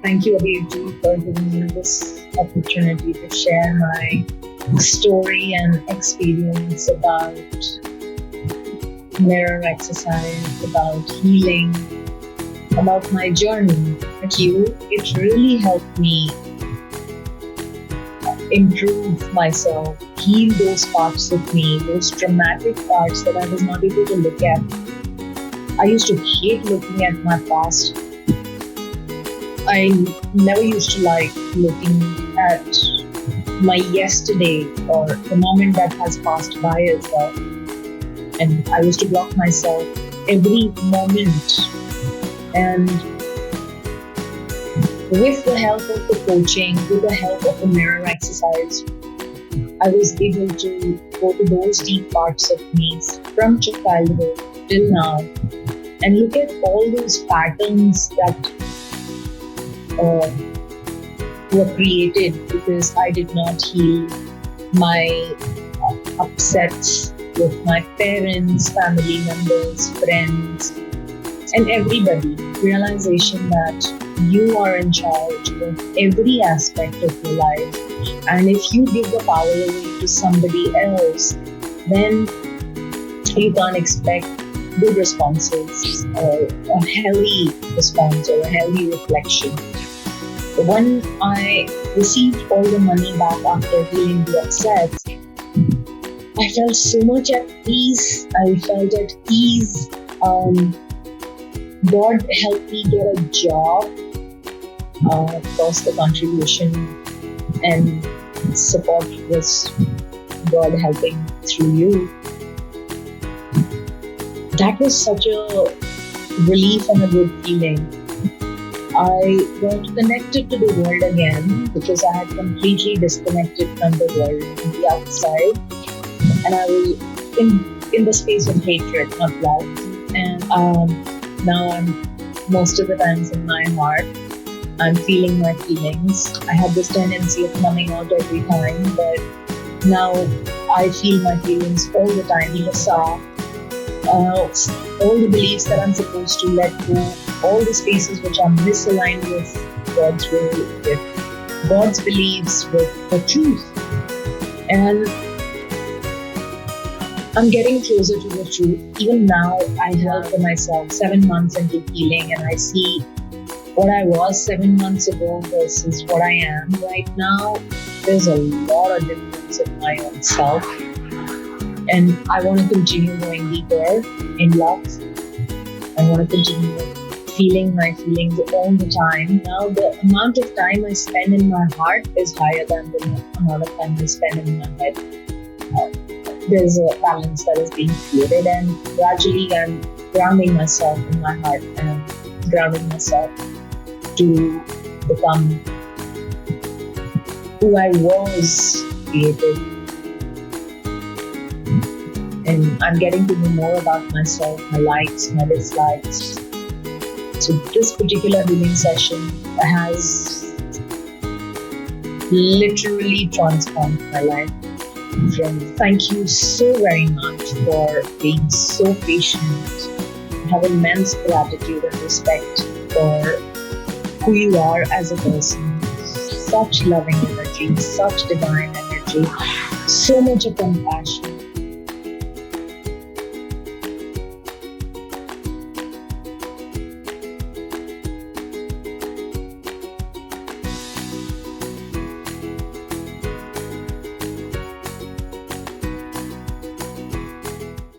Thank you, Abhijit, for giving me this opportunity to share my story and experience about mirror exercise, about healing, about my journey. Thank you. It really helped me improve myself, heal those parts of me, those traumatic parts that I was not able to look at. I used to hate looking at my past. I never used to like looking at my yesterday or the moment that has passed by as well. And I used to block myself every moment. And with the help of the coaching, with the help of the mirror exercise, I was able to go to those deep parts of me from childhood till now and look at all those patterns that uh, were created because I did not heal my upsets with my parents, family members, friends, and everybody. Realization that you are in charge of every aspect of your life. And if you give the power away to somebody else, then you can't expect good responses or a healthy response or a healthy reflection. When I received all the money back after healing the upsets, I felt so much at peace. I felt at ease. God helped me get a job. Of course, the contribution and support was God helping through you. That was such a relief and a good feeling. I got connected to the world again because I had completely disconnected from the world on the outside, and I was in the space of hatred, not love. And now I'm most of the times in my heart. I'm feeling my feelings. I had this tendency of numbing out every time, but now I feel my feelings all the time. All the beliefs that I'm supposed to let go, all the spaces which are misaligned with God's will, with God's beliefs, with the truth. And I'm getting closer to the truth. Even now, I help myself 7 months into healing, and I see what I was 7 months ago versus what I am right now. There's a lot of difference in my own self. And I want to continue going deeper in love. I want to continue feeling my feelings all the time. Now, the amount of time I spend in my heart is higher than the amount of time I spend in my head. There's a balance that is being created, and gradually I'm grounding myself in my heart and grounding myself to become who I was created. And I'm getting to know more about myself, my likes, my dislikes. So this particular healing session has literally transformed my life. Thank you so very much for being so patient. I have immense gratitude and respect for who you are as a person. Such loving energy, such divine energy, so much of compassion.